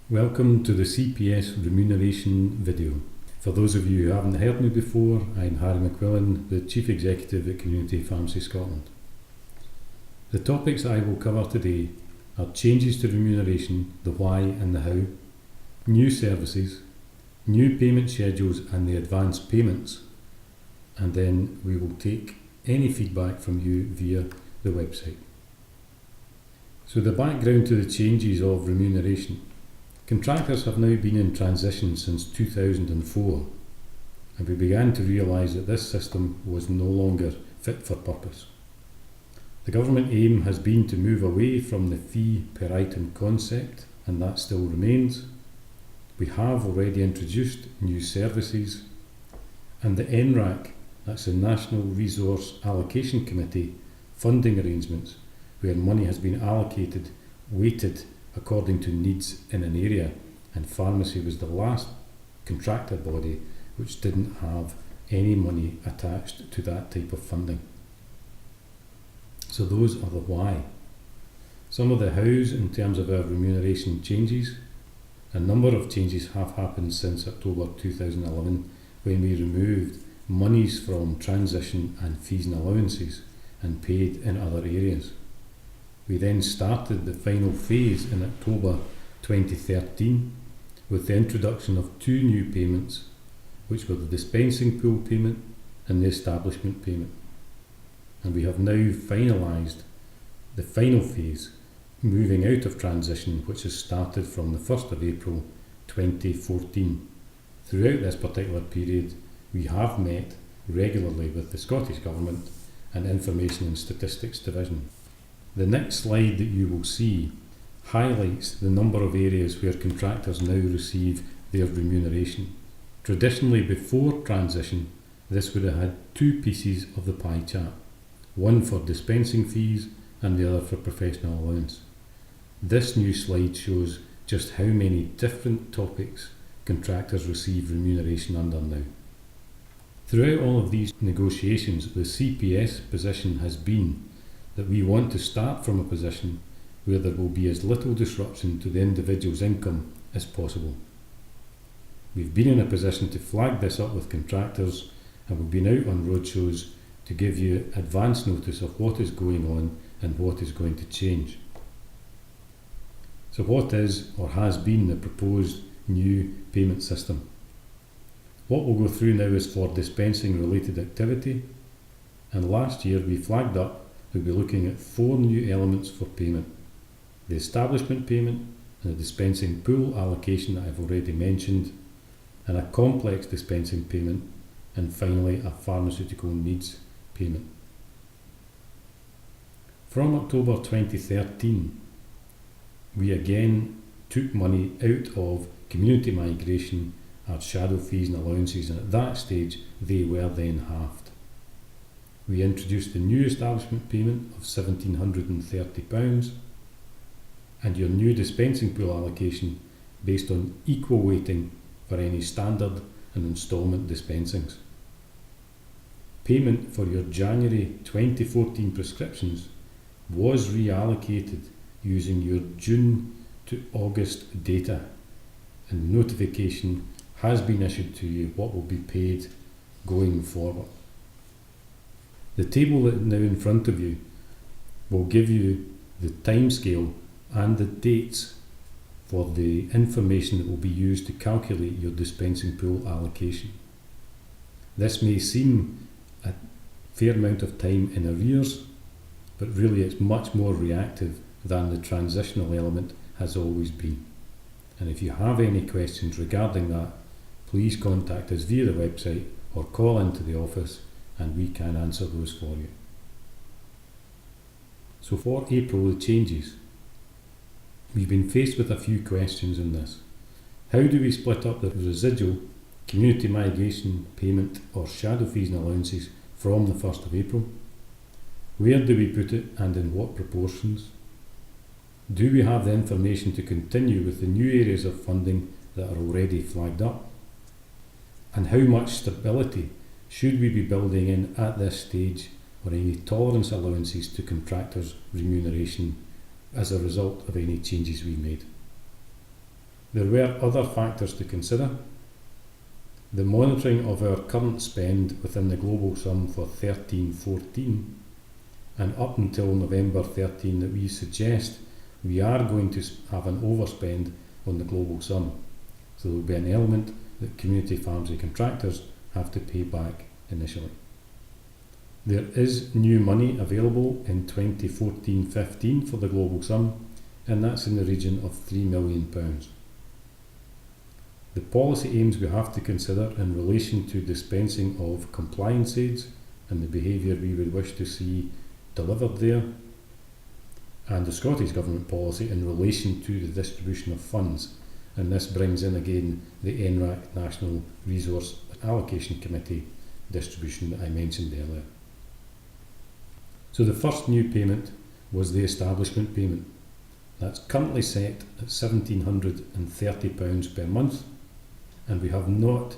Welcome to the CPS Remuneration Video. For those of you who haven't heard me before, I'm Harry McQuillan, the Chief Executive at Community Pharmacy Scotland. The topics I will cover today are changes to remuneration, the why and the how, new services, new payment schedules and the advance payments, and then we will take any feedback from you via the website. So the background to the changes of remuneration. Contractors have now been in transition since 2004, and we began to realise that this system was no longer fit for purpose. The government aim has been to move away from the fee per item concept, and that still remains. We have already introduced new services, and the NRAC, that's the National Resource Allocation Committee, funding arrangements where money has been allocated, weighted according to needs in an area, and pharmacy was the last contractor body which didn't have any money attached to that type of funding. So those are the why. Some of the hows in terms of our remuneration changes. A number of changes have happened since October 2011 when we removed monies from transition and fees and allowances and paid in other areas. We then started the final phase in October 2013 with the introduction of two new payments, which were the dispensing pool payment and the establishment payment. And we have now finalised the final phase, moving out of transition, which has started from the 1st of April 2014. Throughout this particular period, we have met regularly with the Scottish Government and Information and Statistics Division. The next slide that you will see highlights the number of areas where contractors now receive their remuneration. Traditionally, before transition, this would have had two pieces of the pie chart, one for dispensing fees and the other for professional allowance. This new slide shows just how many different topics contractors receive remuneration under now. Throughout all of these negotiations, the CPS position has been that we want to start from a position where there will be as little disruption to the individual's income as possible. We've been in a position to flag this up with contractors, and we've been out on roadshows to give you advance notice of what is going on and what is going to change. So what is or has been the proposed new payment system? What we'll go through now is for dispensing related activity, and last year we flagged up we'll be looking at four new elements for payment: the establishment payment and the dispensing pool allocation that I've already mentioned, and a complex dispensing payment, and finally a pharmaceutical needs payment. From October 2013, we again took money out of community migration, our shadow fees and allowances, and at that stage they were then halved. We introduced the new establishment payment of £1,730 and your new dispensing pool allocation based on equal weighting for any standard and instalment dispensings. Payment for your January 2014 prescriptions was reallocated using your June to August data, and notification has been issued to you what will be paid going forward. The table that is now in front of you will give you the timescale and the dates for the information that will be used to calculate your dispensing pool allocation. This may seem a fair amount of time in arrears, but really it's much more reactive than the transitional element has always been. And if you have any questions regarding that, please contact us via the website or call into the office and we can answer those for you. So for April, the changes. We've been faced with a few questions in this. How do we split up the residual community migration payment or shadow fees and allowances from the 1st of April? Where do we put it and in what proportions? Do we have the information to continue with the new areas of funding that are already flagged up? And how much stability should we be building in at this stage, or any tolerance allowances to contractors' remuneration as a result of any changes we made? There were other factors to consider. The monitoring of our current spend within the global sum for 13-14 and up until November 13 that we suggest we are going to have an overspend on the global sum. So there will be an element that community pharmacy contractors have to pay back initially. There is new money available in 2014-15 for the global sum, and that's in the region of £3 million. The policy aims we have to consider in relation to dispensing of compliance aids and the behaviour we would wish to see delivered there, and the Scottish Government policy in relation to the distribution of funds, and this brings in again the NRAC National Resource Allocation Committee distribution that I mentioned earlier. So the first new payment was the establishment payment. That's currently set at £1,730 per month, and we have not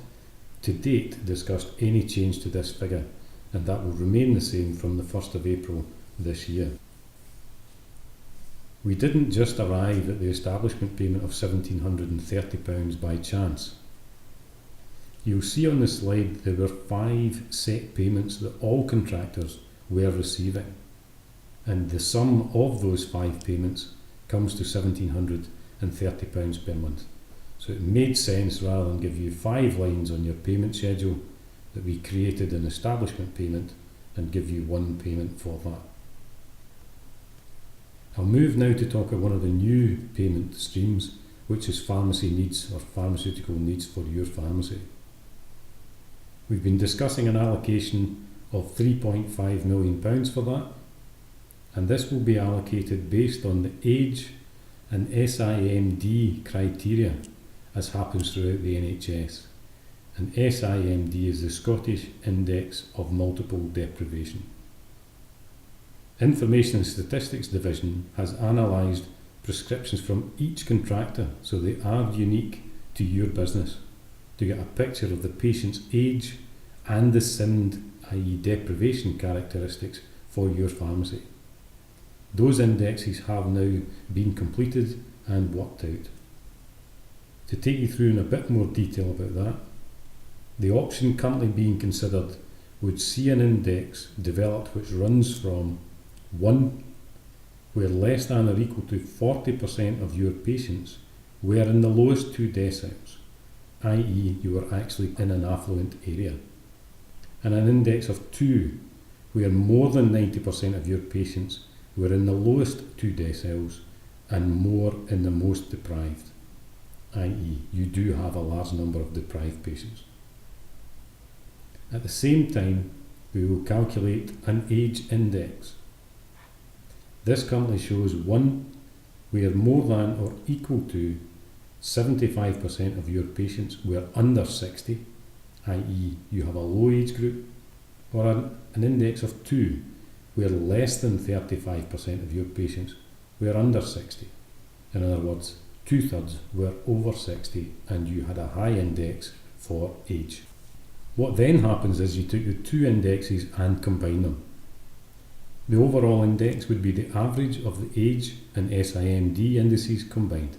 to date discussed any change to this figure, and that will remain the same from the 1st of April this year. We didn't just arrive at the establishment payment of £1,730 by chance. You'll see on the slide there were 5 set payments that all contractors were receiving, and the sum of those 5 payments comes to £1,730 per month. So it made sense, rather than give you 5 lines on your payment schedule, that we created an establishment payment and give you one payment for that. I'll move now to talk about one of the new payment streams, which is pharmacy needs or pharmaceutical needs for your pharmacy. We've been discussing an allocation of £3.5 million for that, and this will be allocated based on the age and SIMD criteria as happens throughout the NHS. And SIMD is the Scottish Index of Multiple Deprivation. Information and Statistics Division has analysed prescriptions from each contractor, so they are unique to your business, to get a picture of the patient's age and the SIMD, i.e. deprivation characteristics for your pharmacy. Those indexes have now been completed and worked out. To take you through in a bit more detail about that, the option currently being considered would see an index developed which runs from 1, where less than or equal to 40% of your patients were in the lowest 2 deciles, i.e. you were actually in an affluent area, and an index of 2, where more than 90% of your patients were in the lowest 2 deciles and more in the most deprived, i.e. you do have a large number of deprived patients. At the same time, we will calculate an age index. This currently shows 1, where more than or equal to 75% of your patients were under 60, i.e. you have a low age group, or an index of 2, where less than 35% of your patients were under 60. In other words, 2/3 were over 60 and you had a high index for age. What then happens is you took the 2 indexes and combine them. The overall index would be the average of the age and SIMD indices combined.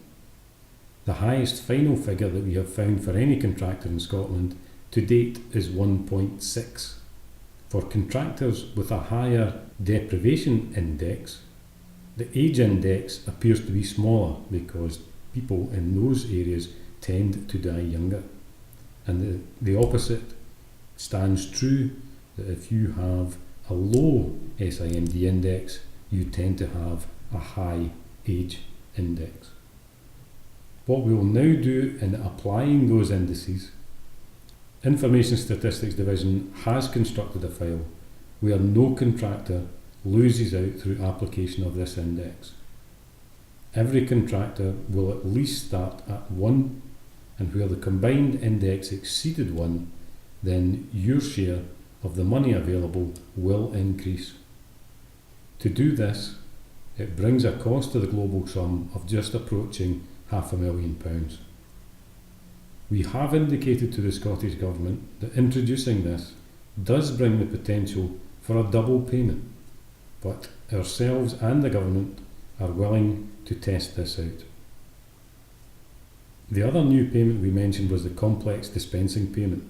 The highest final figure that we have found for any contractor in Scotland to date is 1.6. For contractors with a higher deprivation index, the age index appears to be smaller because people in those areas tend to die younger. And the opposite stands true, that if you have a low SIMD index, you tend to have a high age index. What we will now do in applying those indices, Information Statistics Division has constructed a file where no contractor loses out through application of this index. Every contractor will at least start at 1, and where the combined index exceeded 1, then your share of the money available will increase. To do this, it brings a cost to the global sum of just approaching £500,000. We have indicated to the Scottish Government that introducing this does bring the potential for a double payment, but ourselves and the Government are willing to test this out. The other new payment we mentioned was the complex dispensing payment,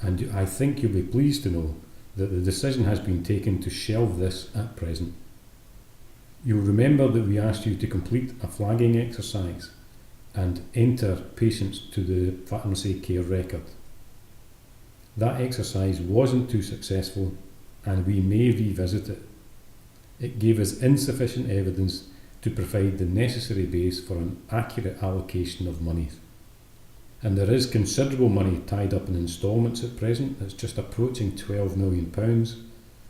and I think you'll be pleased to know that the decision has been taken to shelve this at present. You'll remember that we asked you to complete a flagging exercise and enter patients to the pharmacy care record. That exercise wasn't too successful, and we may revisit it. It gave us insufficient evidence to provide the necessary base for an accurate allocation of monies. And there is considerable money tied up in instalments at present. It's just approaching £12 million,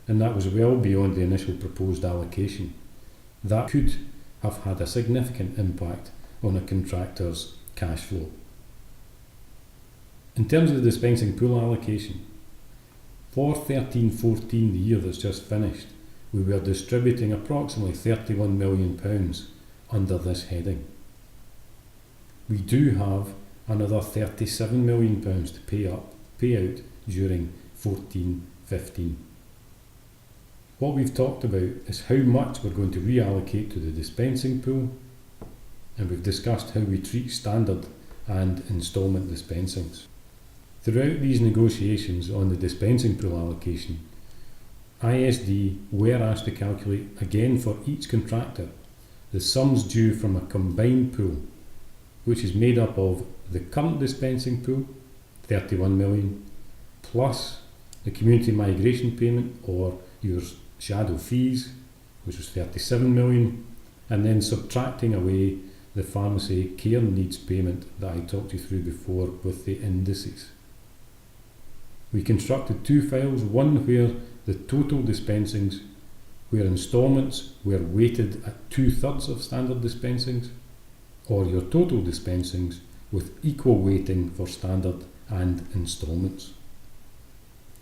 and that was well beyond the initial proposed allocation. That could have had a significant impact on a contractor's cash flow. In terms of the dispensing pool allocation, for 13-14, the year that's just finished, we were distributing approximately £31 million under this heading. We do have another £37 million to pay out during 14-15. What we've talked about is how much we're going to reallocate to the dispensing pool, and we've discussed how we treat standard and instalment dispensings. Throughout these negotiations on the dispensing pool allocation, ISD were asked to calculate again for each contractor the sums due from a combined pool, which is made up of the current dispensing pool, 31 million, plus the community migration payment or your shadow fees, which was 37 million, and then subtracting away the pharmacy care needs payment that I talked you through before with the indices. We constructed two files, one where the total dispensings, where instalments were weighted at 2/3 of standard dispensings, or your total dispensings with equal weighting for standard and instalments.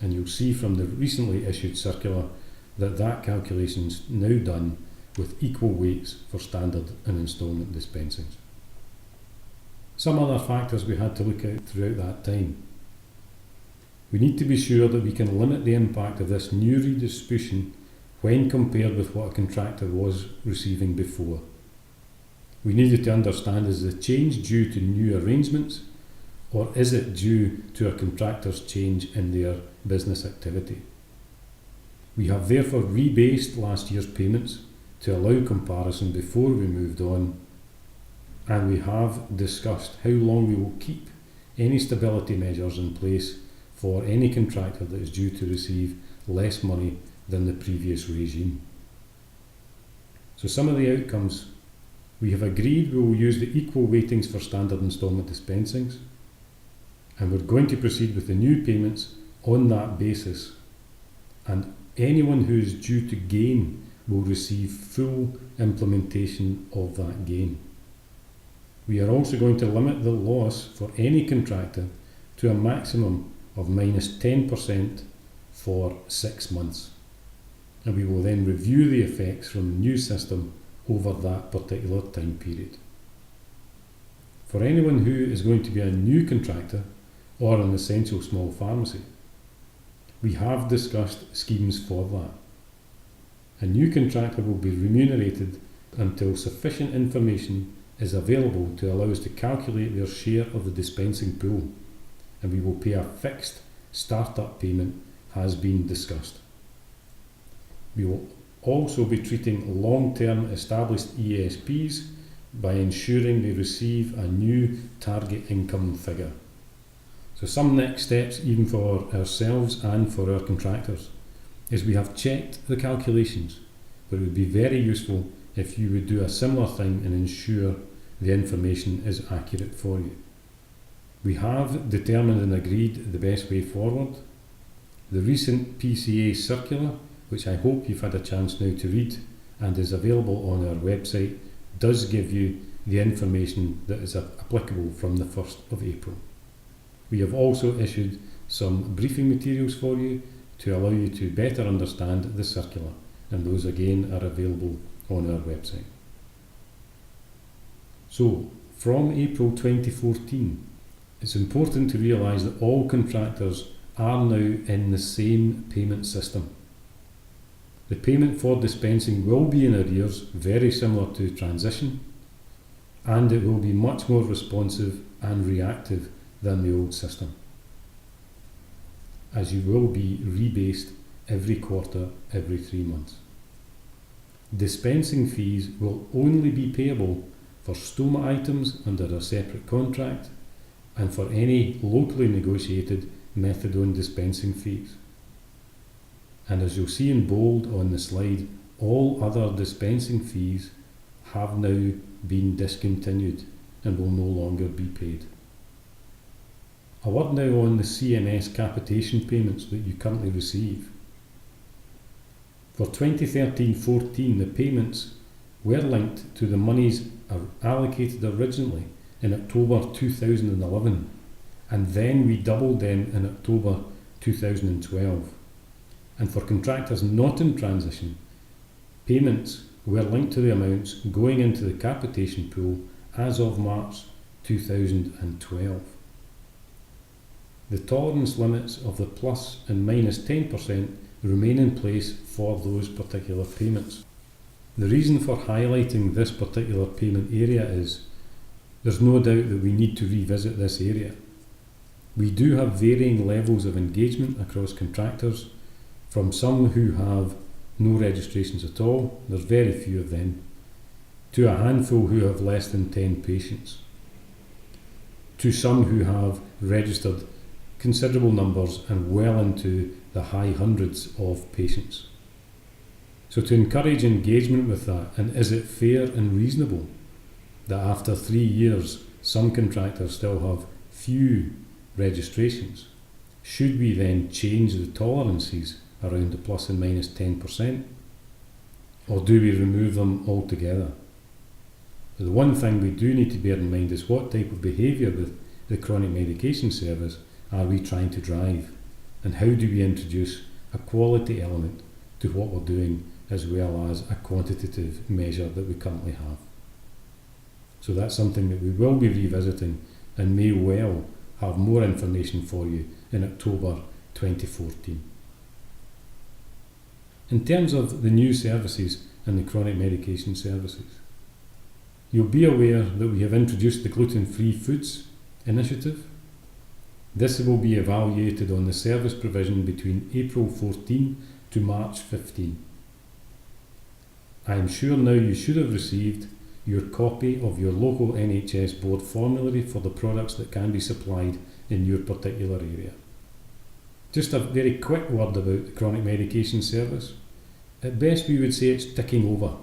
And you'll see from the recently issued circular that calculation's now done with equal weights for standard and instalment dispensings. Some other factors we had to look at throughout that time. We need to be sure that we can limit the impact of this new redistribution when compared with what a contractor was receiving before. We needed to understand, is the change due to new arrangements, or is it due to a contractor's change in their business activity? We have therefore rebased last year's payments to allow comparison before we moved on, and we have discussed how long we will keep any stability measures in place for any contractor that is due to receive less money than the previous regime. So some of the outcomes: we have agreed we will use the equal weightings for standard instalment dispensings, and we're going to proceed with the new payments on that basis, and anyone who is due to gain will receive full implementation of that gain. We are also going to limit the loss for any contractor to a maximum of -10% for 6 months, and we will then review the effects from the new system over that particular time period. For anyone who is going to be a new contractor or an essential small pharmacy, we have discussed schemes for that. A new contractor will be remunerated until sufficient information is available to allow us to calculate their share of the dispensing pool, and we will pay a fixed start-up payment has been discussed. We will also be treating long-term established ESPs by ensuring they receive a new target income figure. So some next steps, even for ourselves and for our contractors, is we have checked the calculations, but it would be very useful if you would do a similar thing and ensure the information is accurate for you. We have determined and agreed the best way forward. The recent PCA circular, which I hope you've had a chance now to read and is available on our website, does give you the information that is applicable from the 1st of April. We have also issued some briefing materials for you to allow you to better understand the circular, and those again are available on our website. So, from April 2014, it's important to realise that all contractors are now in the same payment system. The payment for dispensing will be in arrears, very similar to transition, and it will be much more responsive and reactive than the old system, as you will be rebased every quarter, every 3 months. Dispensing fees will only be payable for stoma items under a separate contract and for any locally negotiated methadone dispensing fees. And as you'll see in bold on the slide, all other dispensing fees have now been discontinued and will no longer be paid. A word now on the CMS Capitation Payments that you currently receive. For 2013-14, the payments were linked to the monies allocated originally in October 2011, and then we doubled them in October 2012. And for contractors not in transition, payments were linked to the amounts going into the capitation pool as of March 2012. The tolerance limits of the plus and minus 10% remain in place for those particular payments. The reason for highlighting this particular payment area is there's no doubt that we need to revisit this area. We do have varying levels of engagement across contractors, from some who have no registrations at all, there's very few of them, to a handful who have less than 10 patients, to some who have registered considerable numbers and well into the high hundreds of patients. So to encourage engagement with that, and is it fair and reasonable that after 3 years some contractors still have few registrations? Should we then change the tolerances around the plus and minus 10%? Or do we remove them altogether? The one thing we do need to bear in mind is what type of behaviour with the chronic medication service are we trying to drive, and how do we introduce a quality element to what we're doing as well as a quantitative measure that we currently have. So that's something that we will be revisiting and may well have more information for you in October 2014. In terms of the new services and the chronic medication services, you'll be aware that we have introduced the gluten-free foods initiative. This will be evaluated on the service provision between April 14 to March 15. I am sure now you should have received your copy of your local NHS board formulary for the products that can be supplied in your particular area. Just a very quick word about the chronic medication service. At best we would say it's ticking over.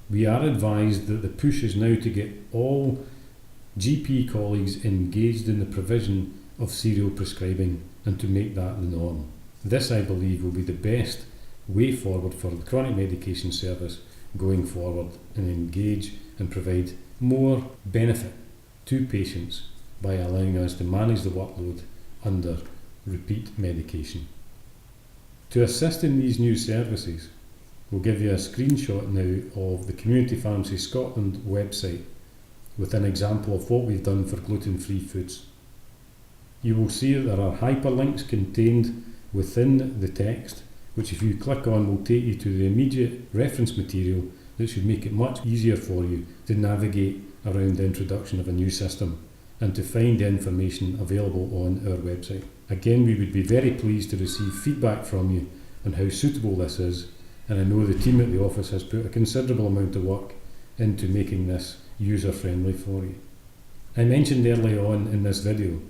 We are advised that the push is now to get all GP colleagues engaged in the provision of serial prescribing and to make that the norm. This, I believe, will be the best way forward for the chronic medication service going forward and engage and provide more benefit to patients by allowing us to manage the workload under repeat medication. To assist in these new services, we'll give you a screenshot now of the Community Pharmacy Scotland website with an example of what we've done for gluten-free foods. You will see that there are hyperlinks contained within the text, which if you click on will take you to the immediate reference material that should make it much easier for you to navigate around the introduction of a new system and to find the information available on our website. Again, we would be very pleased to receive feedback from you on how suitable this is, and I know the team at the office has put a considerable amount of work into making this user-friendly for you. I mentioned early on in this video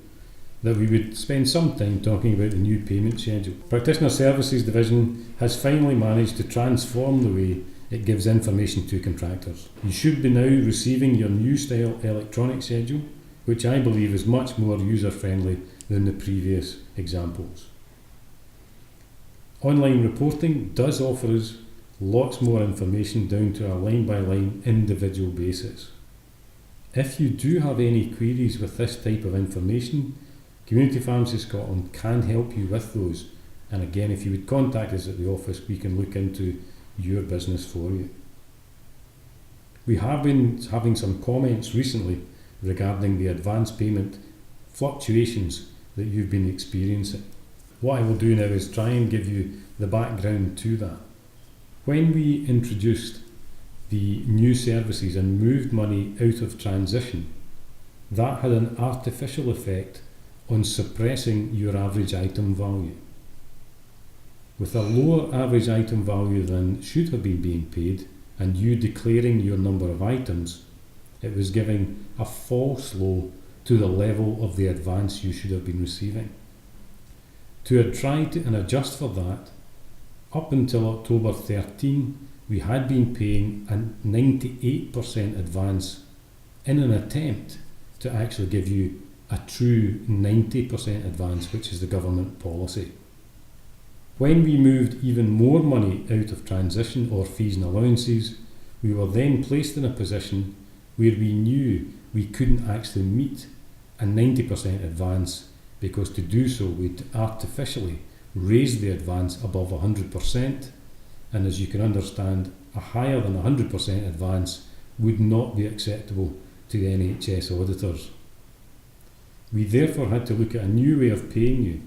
that we would spend some time talking about the new payment schedule. Practitioner Services Division has finally managed to transform the way it gives information to contractors. You should be now receiving your new style electronic schedule, which I believe is much more user-friendly than the previous examples. Online reporting does offer us lots more information down to a line-by-line individual basis. If you do have any queries with this type of information, Community Pharmacy Scotland can help you with those, and again, if you would contact us at the office, we can look into your business for you. We have been having some comments recently regarding the advance payment fluctuations that you've been experiencing. What I will do now is try and give you the background to that. When we introduced the new services and moved money out of transition, that had an artificial effect on suppressing your average item value. With a lower average item value than should have been being paid, and you declaring your number of items, it was giving a false low to the level of the advance you should have been receiving. To have tried and adjust for that, up until October 13, we had been paying a 98% advance in an attempt to actually give you a true 90% advance, which is the government policy. When we moved even more money out of transition or fees and allowances, we were then placed in a position where we knew we couldn't actually meet a 90% advance, because to do so we'd artificially raise the advance above 100%, and as you can understand, a higher than 100% advance would not be acceptable to the NHS auditors. We therefore had to look at a new way of paying you,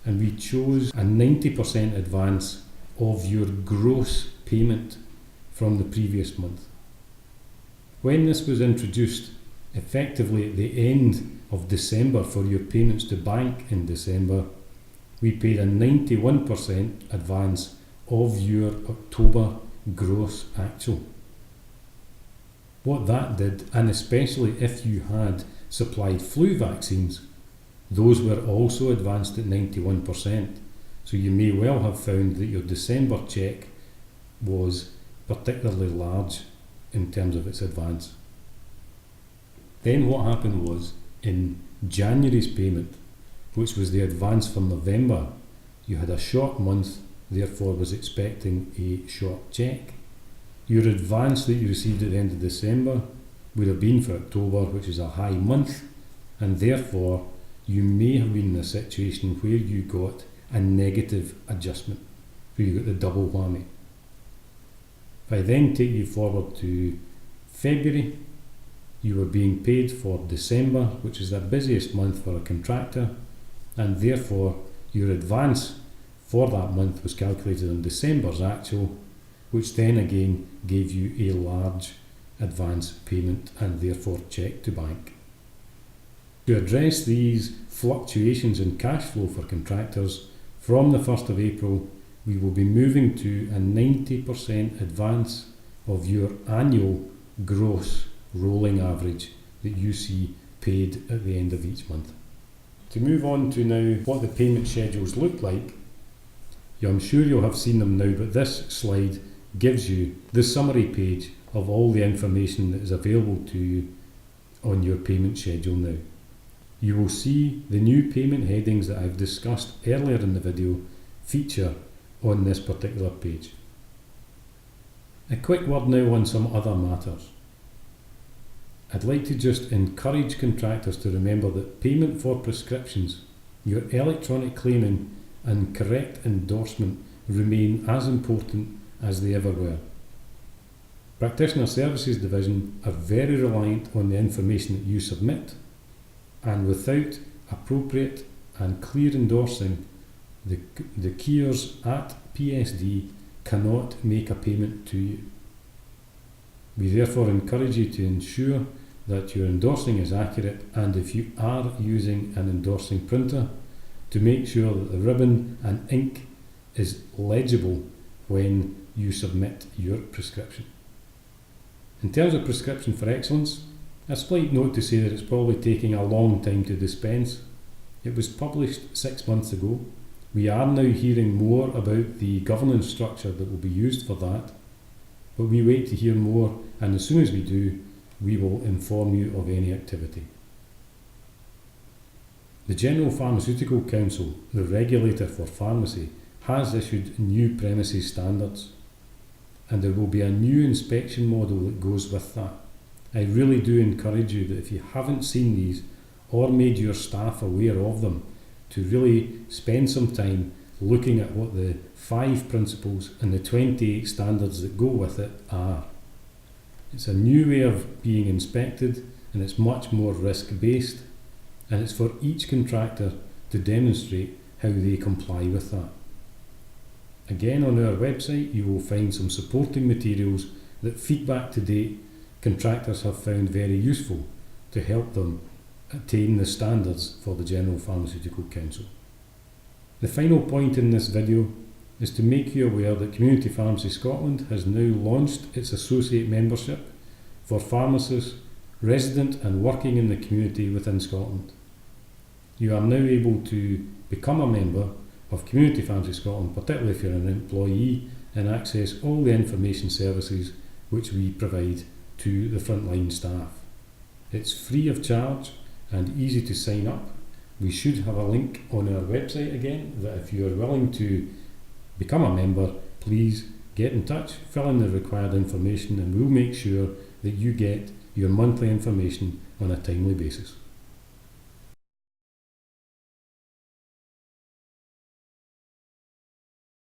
and we chose a 90% advance of your gross payment from the previous month. When this was introduced, effectively at the end of December for your payments to bank in December, we paid a 91% advance of your October gross actual. What that did, and especially if you had supplied flu vaccines, those were also advanced at 91%. So you may well have found that your December cheque was particularly large in terms of its advance. Then what happened was, in January's payment, which was the advance for November, you had a short month, therefore was expecting a short cheque. Your advance that you received at the end of December would have been for October, which is a high month, and therefore you may have been in a situation where you got a negative adjustment, where you got the double whammy. If I then take you forward to February, you were being paid for December, which is the busiest month for a contractor, and therefore your advance for that month was calculated on December's actual, which then again gave you a large advance payment and therefore cheque to bank. To address these fluctuations in cash flow for contractors, from the 1st of April, we will be moving to a 90% advance of your annual gross rolling average that you see paid at the end of each month. To move on to now what the payment schedules look like, I'm sure you'll have seen them now, but this slide gives you the summary page of all the information that is available to you on your payment schedule now. You will see the new payment headings that I've discussed earlier in the video feature on this particular page. A quick word now on some other matters. I'd like to just encourage contractors to remember that payment for prescriptions, your electronic claiming and correct endorsement remain as important as they ever were. Practitioner Services Division are very reliant on the information that you submit, and without appropriate and clear endorsing, the keyers at PSD cannot make a payment to you. We therefore encourage you to ensure that your endorsing is accurate, and if you are using an endorsing printer, to make sure that the ribbon and ink is legible when you submit your prescription. In terms of Prescription for Excellence, a slight note to say that it's probably taking a long time to dispense. It was published 6 months ago. We are now hearing more about the governance structure that will be used for that, but we wait to hear more, and as soon as we do, we will inform you of any activity. The General Pharmaceutical Council, the regulator for pharmacy, has issued new premises standards, and there will be a new inspection model that goes with that. I really do encourage you that if you haven't seen these or made your staff aware of them, to really spend some time looking at what the 5 principles and the 28 standards that go with it are. It's a new way of being inspected, and it's much more risk-based, and it's for each contractor to demonstrate how they comply with that. Again, on our website you will find some supporting materials that feedback to date contractors have found very useful to help them attain the standards for the General Pharmaceutical Council. The final point in this video is to make you aware that Community Pharmacy Scotland has now launched its associate membership for pharmacists resident and working in the community within Scotland. You are now able to become a member of Community Pharmacy Scotland, particularly if you're an employee, and access all the information services which we provide to the frontline staff. It's free of charge and easy to sign up. We should have a link on our website again, that if you are willing to become a member, please get in touch, fill in the required information, and we'll make sure that you get your monthly information on a timely basis.